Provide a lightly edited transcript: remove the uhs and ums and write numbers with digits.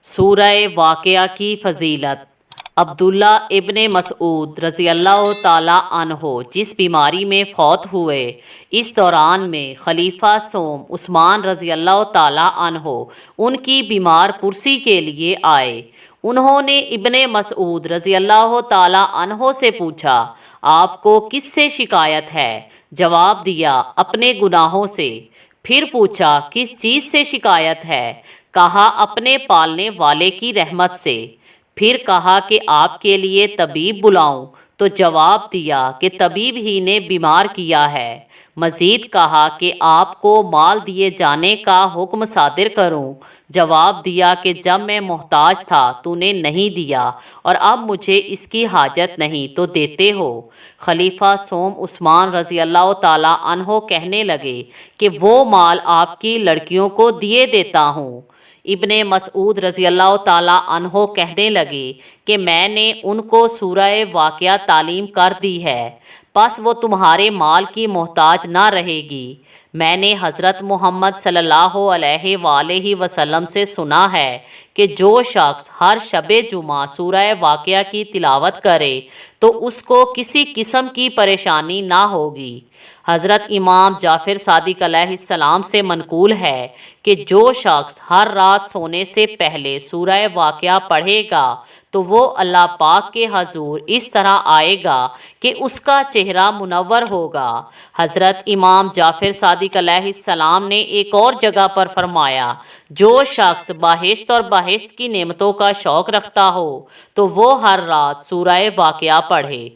سورہ واقعہ کی فضیلت۔ عبداللہ ابن مسعود رضی اللہ تعالیٰ عنہ جس بیماری میں فوت ہوئے، اس دوران میں خلیفہ سوم عثمان رضی اللہ تعالیٰ عنہ ان کی بیمار پرسی کے لیے آئے۔ انہوں نے ابن مسعود رضی اللہ تعالیٰ عنہ سے پوچھا، آپ کو کس سے شکایت ہے؟ جواب دیا، اپنے گناہوں سے۔ پھر پوچھا، کس چیز سے شکایت ہے؟ کہا، اپنے پالنے والے کی رحمت سے۔ پھر کہا کہ آپ کے لیے طبیب بلاؤں؟ تو جواب دیا کہ طبیب ہی نے بیمار کیا ہے۔ مزید کہا کہ آپ کو مال دیے جانے کا حکم صادر کروں؟ جواب دیا کہ جب میں محتاج تھا تو نے نہیں دیا، اور اب مجھے اس کی حاجت نہیں تو دیتے ہو۔ خلیفہ سوم عثمان رضی اللہ تعالیٰ عنہ کہنے لگے کہ وہ مال آپ کی لڑکیوں کو دیے دیتا ہوں۔ ابن مسعود رضی اللہ تعالیٰ عنہ کہنے لگے کہ میں نے ان کو سورہ واقعہ تعلیم کر دی ہے، پس وہ تمہارے مال کی محتاج نہ رہے گی۔ میں نے حضرت محمد صلی اللہ علیہ وآلہ وسلم سے سنا ہے کہ جو شخص ہر شب جمعہ سورہ واقعہ کی تلاوت کرے تو اس کو کسی قسم کی پریشانی نہ ہوگی۔ حضرت امام جعفر صادق علیہ السلام سے منقول ہے کہ جو شخص ہر رات سونے سے پہلے سورہ واقعہ پڑھے گا تو وہ اللہ پاک کے حضور اس طرح آئے گا کہ اس کا چہرہ منور ہوگا۔ حضرت امام جعفر صادق علیہ السلام نے ایک اور جگہ پر فرمایا، جو شخص بہشت اور بہشت کی نعمتوں کا شوق رکھتا ہو تو وہ ہر رات سورہ واقعہ پڑھے۔